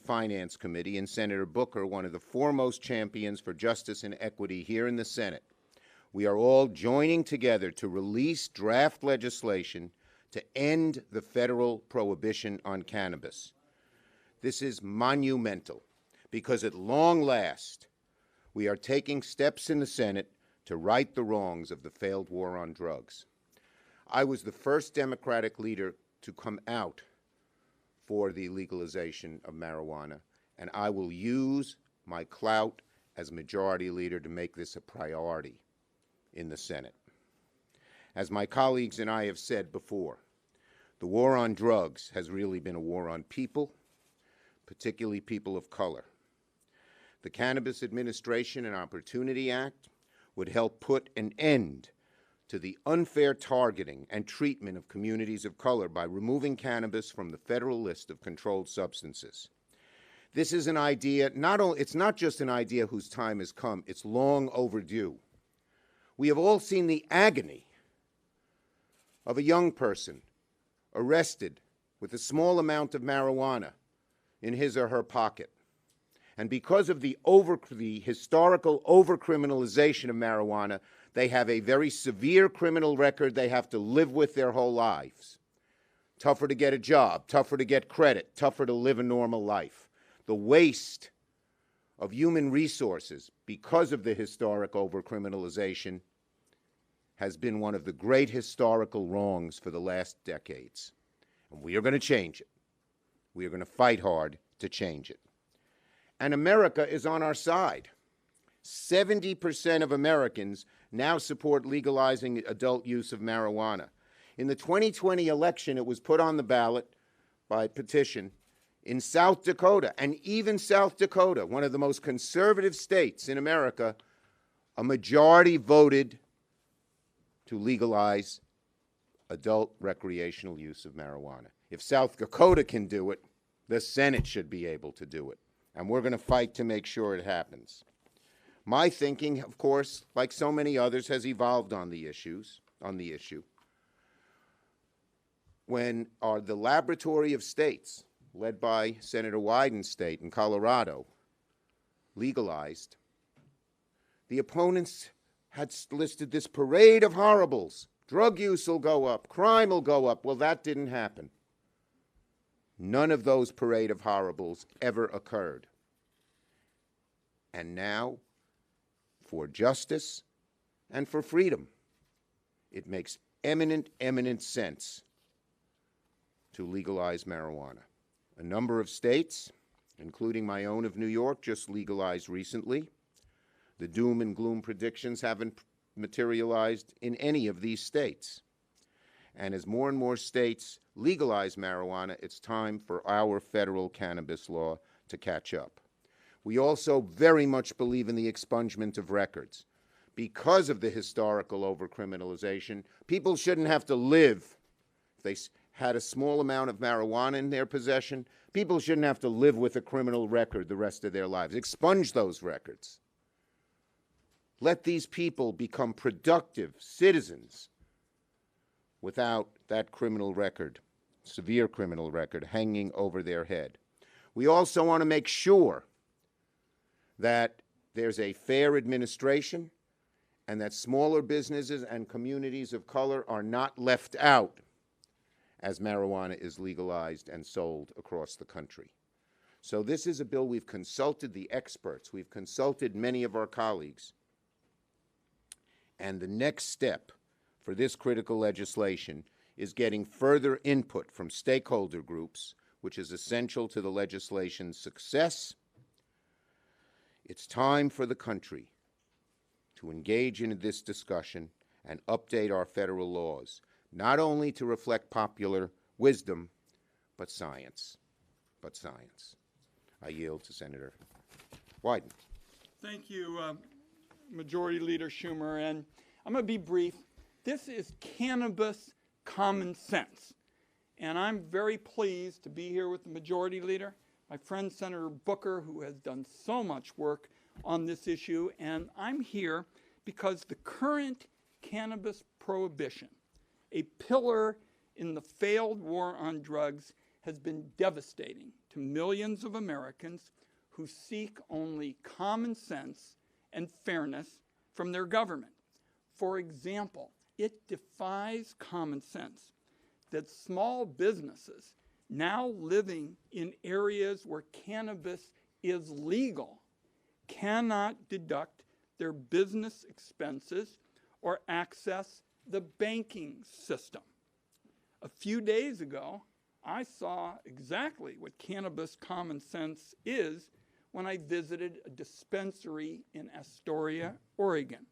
Finance Committee, and Senator Booker, one of the foremost champions for justice and equity here in the Senate, we are all joining together to release draft legislation to end the federal prohibition on cannabis. This is monumental because at long last, we are taking steps in the Senate to right the wrongs of the failed war on drugs. I was the first Democratic leader to come out for the legalization of marijuana, and I will use my clout as majority leader to make this a priority in the Senate. As my colleagues and I have said before, the war on drugs has really been a war on people, particularly people of color. The Cannabis Administration and Opportunity Act would help put an end to the unfair targeting and treatment of communities of color by removing cannabis from the federal list of controlled substances. This is an idea, it's not just an idea whose time has come, it's long overdue. We have all seen the agony of a young person arrested with a small amount of marijuana in his or her pocket. And because of the historical over-criminalization of marijuana, they have a very severe criminal record they have to live with their whole lives. Tougher to get a job, tougher to get credit, tougher to live a normal life. The waste of human resources because of the historic over-criminalization has been one of the great historical wrongs for the last decades. And we are going to change it. We are going to fight hard to change it. And America is on our side. 70% of Americans now support legalizing adult use of marijuana. In the 2020 election, it was put on the ballot by petition in South Dakota, and even South Dakota, one of the most conservative states in America, a majority voted to legalize adult recreational use of marijuana. If South Dakota can do it, the Senate should be able to do it. And we're going to fight to make sure it happens. My thinking, of course, like so many others, has evolved on the issue. When the laboratory of states, led by Senator Wyden's state in Colorado, legalized, the opponents had listed this parade of horribles. Drug use will go up, crime will go up. Well, that didn't happen. None of those parade of horribles ever occurred. And now, for justice and for freedom, it makes eminent sense to legalize marijuana. A number of states, including my own of New York, just legalized recently. The doom and gloom predictions haven't materialized in any of these states. And as more and more states legalize marijuana, it's time for our federal cannabis law to catch up. We also very much believe in the expungement of records. Because of the historical over-criminalization, people shouldn't have to live. If they had a small amount of marijuana in their possession, people shouldn't have to live with a criminal record the rest of their lives. Expunge those records. Let these people become productive citizens without that criminal record, severe criminal record, hanging over their head. We also want to make sure that there's a fair administration and that smaller businesses and communities of color are not left out as marijuana is legalized and sold across the country. So this is a bill we've consulted the experts, we've consulted many of our colleagues, and the next step for this critical legislation is getting further input from stakeholder groups, which is essential to the legislation's success. It's time for the country to engage in this discussion and update our federal laws, not only to reflect popular wisdom, but science. I yield to Senator Wyden. Thank you, Majority Leader Schumer, and I'm going to be brief. This is cannabis common sense, and I'm very pleased to be here with the Majority Leader, my friend Senator Booker, who has done so much work on this issue, and I'm here because the current cannabis prohibition, a pillar in the failed war on drugs, has been devastating to to millions of Americans who seek only common sense and fairness from their government. For example, it defies common sense that small businesses now living in areas where cannabis is legal cannot deduct their business expenses or access the banking system. A few days ago, I saw exactly what cannabis common sense is when I visited a dispensary in Astoria, Oregon.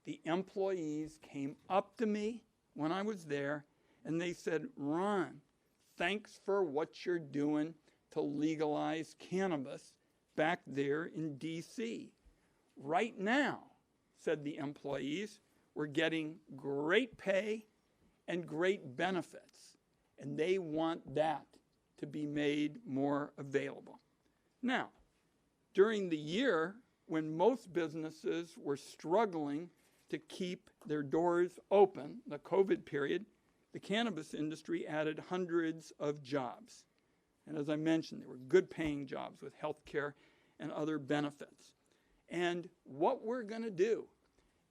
The employees came up to me when I was there and they said, "Ron, thanks for what you're doing to legalize cannabis back there in DC. Right now," said the employees, "we're getting great pay and great benefits, and they want that to be made more available." Now, during the year when most businesses were struggling to keep their doors open, the COVID period, the cannabis industry added hundreds of jobs. And as I mentioned, they were good paying jobs with health care and other benefits. And what we're going to do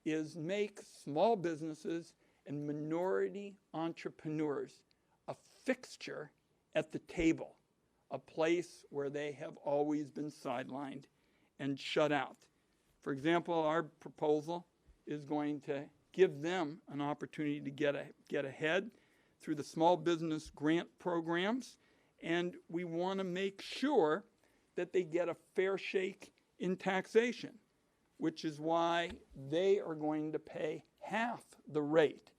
is make small businesses and minority entrepreneurs a fixture at the table, a place where they have always been sidelined and shut out. For example, our proposal is going to give them an opportunity to get ahead through the small business grant programs, and we want to make sure that they get a fair shake in taxation, which is why they are going to pay half the rate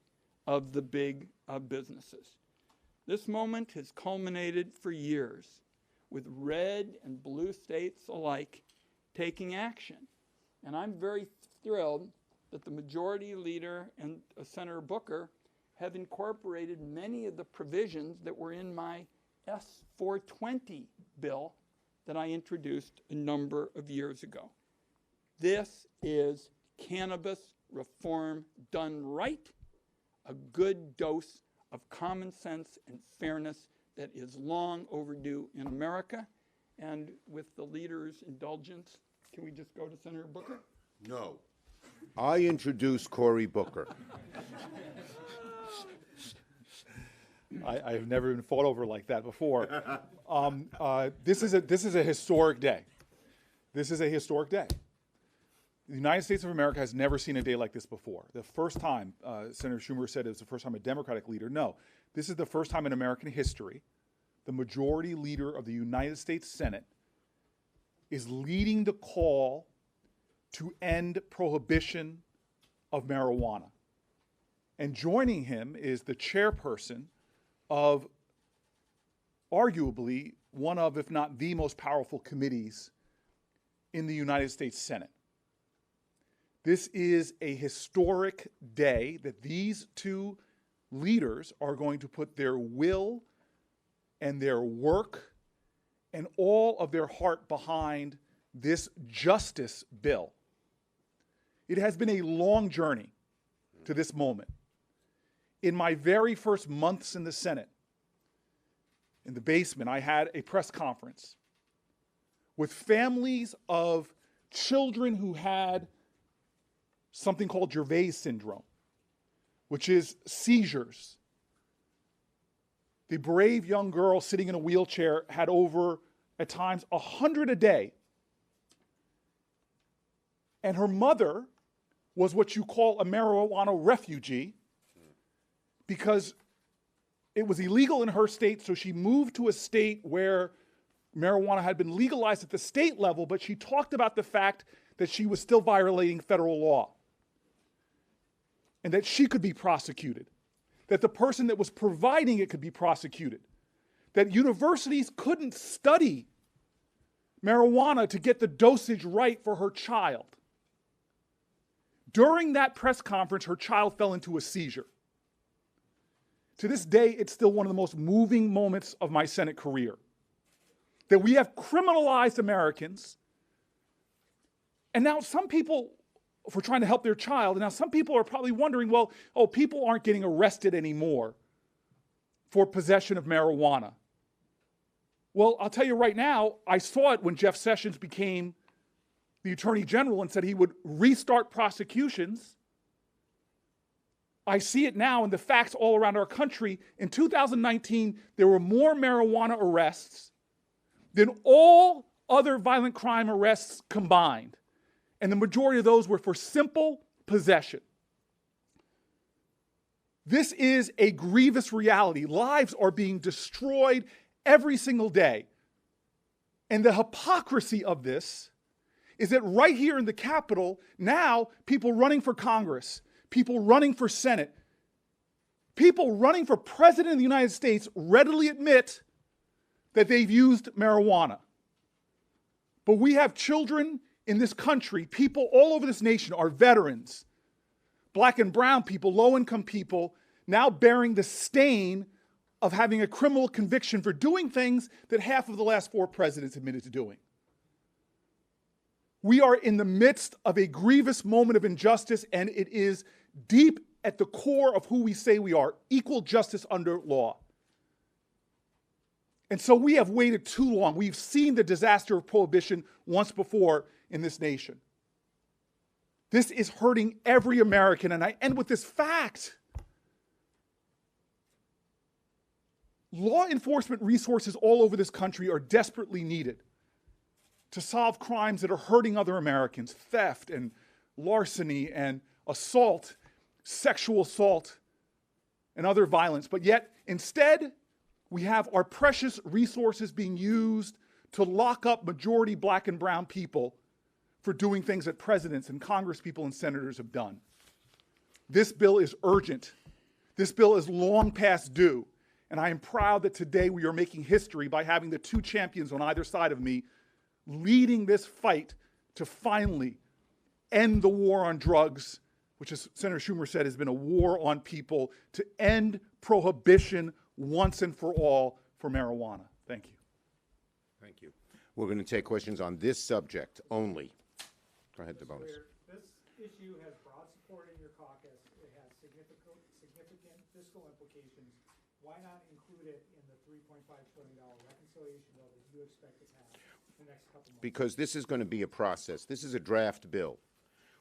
of the big businesses. This moment has culminated for years with red and blue states alike taking action. And I'm very thrilled that the Majority Leader and Senator Booker have incorporated many of the provisions that were in my S-420 bill that I introduced a number of years ago. This is cannabis reform done right, a good dose of common sense and fairness that is long overdue in America. And with the leader's indulgence, can we just go to Senator Booker? No. I introduce Cory Booker. I have never been fought over like that before. This is a historic day. This is a historic day. The United States of America has never seen a day like this before. The first time, Senator Schumer said it was the first time a Democratic leader. No, this is the first time in American history the Majority Leader of the United States Senate is leading the call to end prohibition of marijuana. And joining him is the chairperson of arguably one of, if not the most powerful committees in the United States Senate. This is a historic day that these two leaders are going to put their will and their work and all of their heart behind this justice bill. It has been a long journey to this moment. In my very first months in the Senate, in the basement, I had a press conference with families of children who had something called Gervais syndrome, which is seizures. The brave young girl sitting in a wheelchair had over, at times, 100 a day. And her mother was what you call a marijuana refugee because it was illegal in her state, so she moved to a state where marijuana had been legalized at the state level, but she talked about the fact that she was still violating federal law and that she could be prosecuted, that the person that was providing it could be prosecuted, that universities couldn't study marijuana to get the dosage right for her child. During that press conference, her child fell into a seizure. To this day, it's still one of the most moving moments of my Senate career. That we have criminalized Americans, and now some people, for trying to help their child, and now some people are probably wondering, well, people aren't getting arrested anymore for possession of marijuana. Well, I'll tell you right now, I saw it when Jeff Sessions became the Attorney General and said he would restart prosecutions. I see it now in the facts all around our country. In 2019, there were more marijuana arrests than all other violent crime arrests combined. And the majority of those were for simple possession. This is a grievous reality. Lives are being destroyed every single day. And the hypocrisy of this is that right here in the Capitol, now people running for Congress, people running for Senate, people running for President of the United States readily admit that they've used marijuana. But we have children in this country, people all over this nation, our veterans, black and brown people, low-income people, now bearing the stain of having a criminal conviction for doing things that half of the last 4 presidents admitted to doing. We are in the midst of a grievous moment of injustice, and it is deep at the core of who we say we are, equal justice under law. And so we have waited too long. We've seen the disaster of prohibition once before in this nation. This is hurting every American, and I end with this fact. Law enforcement resources all over this country are desperately needed to solve crimes that are hurting other Americans, theft and larceny and assault, sexual assault, and other violence. But yet, instead, we have our precious resources being used to lock up majority black and brown people for doing things that presidents and congresspeople and senators have done. This bill is urgent. This bill is long past due. And I am proud that today we are making history by having the 2 champions on either side of me leading this fight to finally end the war on drugs, which, as Senator Schumer said, has been a war on people, to end prohibition once and for all for marijuana. Thank you. Thank you. We're going to take questions on this subject only. Go ahead, DeBonis. This issue has broad support in your caucus. It has significant fiscal implications. Why not include it in the $3.5 trillion reconciliation bill that you expect to pass in the next couple months? Because this is going to be a process. This is a draft bill.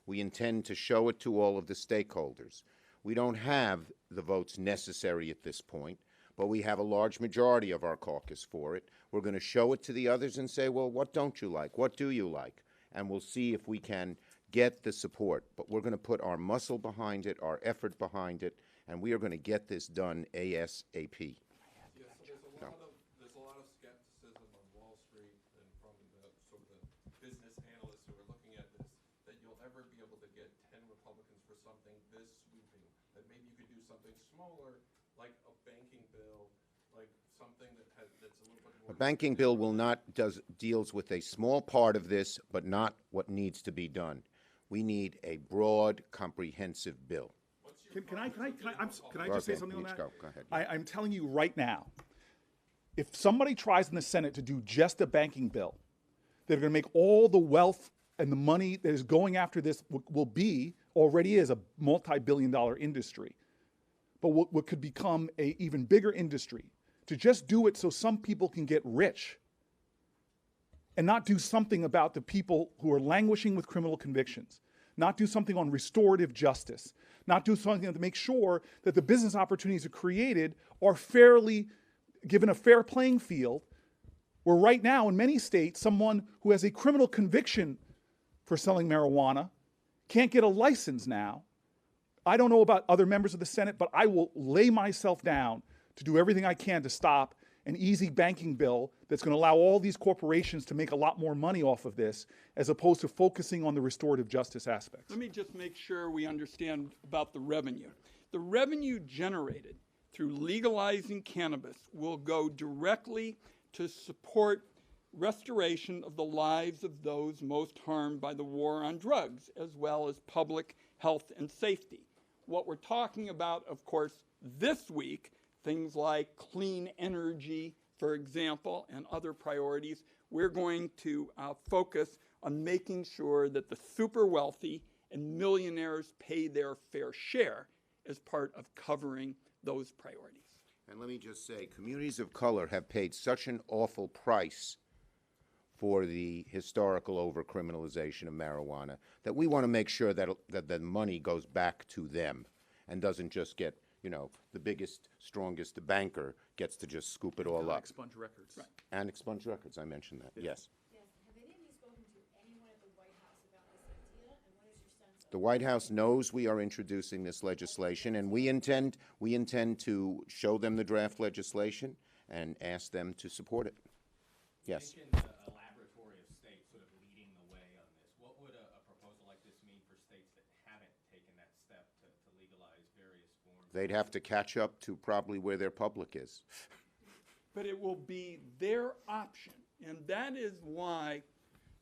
We intend to show it to all of the stakeholders. We don't have the votes necessary at this point, but we have a large majority of our caucus for it. We're going to show it to the others and say, well, what don't you like? What do you like? And we'll see if we can get the support. But we're going to put our muscle behind it, our effort behind it, and we are going to get this done ASAP. Yes, there's a lot of skepticism on Wall Street and from the sort of the business analysts who are looking at this, that you'll ever be able to get 10 Republicans for something this sweeping. That maybe you could do something smaller, like a banking bill, like something that's a little bit more. A banking bill deals with a small part of this, but not what needs to be done. We need a broad, comprehensive bill. Can I just say something on that? Go ahead. I'm telling you right now, if somebody tries in the Senate to do just a banking bill, they're going to make all the wealth and the money that is going after this already is a multi-billion-dollar industry. But what could become an even bigger industry, to just do it so some people can get rich and not do something about the people who are languishing with criminal convictions, not do something on restorative justice, not do something to make sure that the business opportunities that are created are fairly given a fair playing field, where right now in many states, someone who has a criminal conviction for selling marijuana can't get a license now. I don't know about other members of the Senate, but I will lay myself down to do everything I can to stop an easy banking bill that's going to allow all these corporations to make a lot more money off of this, as opposed to focusing on the restorative justice aspects. Let me just make sure we understand about the revenue. The revenue generated through legalizing cannabis will go directly to support restoration of the lives of those most harmed by the war on drugs, as well as public health and safety. What we're talking about, of course, this week, things like clean energy, for example, and other priorities, we're going to focus on making sure that the super wealthy and millionaires pay their fair share as part of covering those priorities. And let me just say, communities of color have paid such an awful price for the historical overcriminalization of marijuana that we want to make sure that the money goes back to them and doesn't just get, you know, the biggest, strongest banker gets to just scoop it all up. Expunge records. Right. And expunge records, I mentioned that, yes. Yes. Have any of you spoken to anyone at the White House about this idea, and what is your sense of? The White House knows we are introducing this legislation, and we intend to show them the draft legislation and ask them to support it. Yes. You mentioned a laboratory of states sort of leading the way on this. What would a proposal like this mean for states that haven't taken that step to legalize various forms? They'd have to catch up to probably where their public is. But it will be their option. And that is why,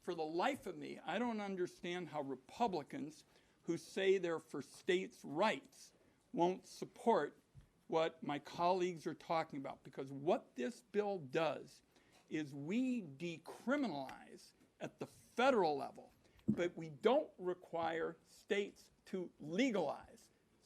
for the life of me, I don't understand how Republicans who say they're for states' rights won't support what my colleagues are talking about. Because what this bill does is we decriminalize at the federal level, but we don't require states to legalize.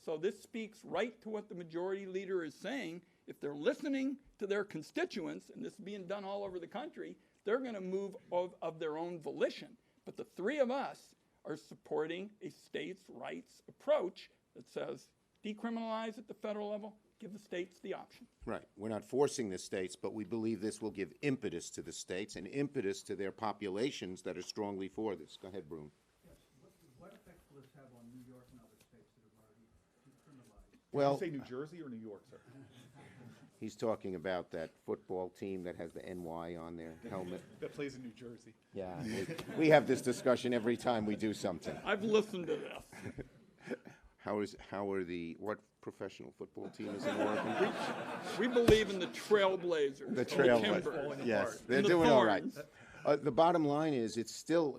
So this speaks right to what the majority leader is saying. If they're listening to their constituents, and this is being done all over the country, they're going to move of their own volition. But the three of us are supporting a states' rights approach that says decriminalize at the federal level, give the states the option. Right. We're not forcing the states, but we believe this will give impetus to the states and impetus to their populations that are strongly for this. Go ahead, Broom. Yes, what effect will this have on New York and other states that have already decriminalized? Well, Did you say New Jersey or New York, sir? he's talking about that football team that has the NY on their helmet. That plays in New Jersey. Yeah, we have this discussion every time we do something. I've listened to this. What professional football team is in Oregon? We believe in the trailblazers. The Timbers, Trailblazers. Yes, they're and the doing all right. Thorns. The bottom line is it's still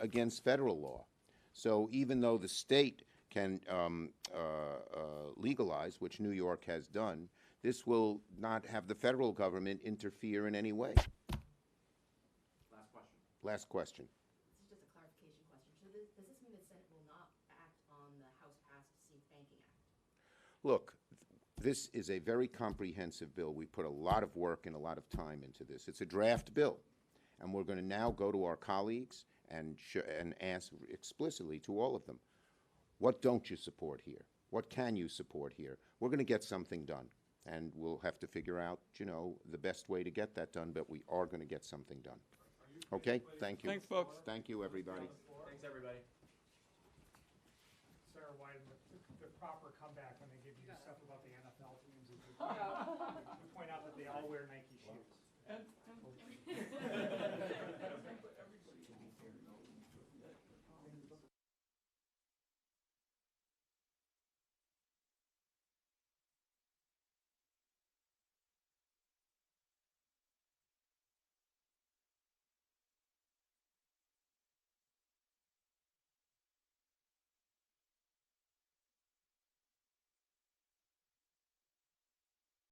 against federal law. So even though the state can legalize, which New York has done, this will not have the federal government interfere in any way. Last question. Last question. This is just a clarification question. So does this mean the Senate will not act on the House-passed Safe Banking Act? Look, this is a very comprehensive bill. We put a lot of work and a lot of time into this. It's a draft bill, and we're going to now go to our colleagues and ask explicitly to all of them, what don't you support here? What can you support here? We're going to get something done, and we'll have to figure out, you know, the best way to get that done, but we are going to get something done. Okay? Thank you. Thanks, folks. Thanks, everybody. Thanks, everybody. Sarah Wyden, the proper comeback when they give you stuff about the NFL teams is you point out that they all wear Nike shoes.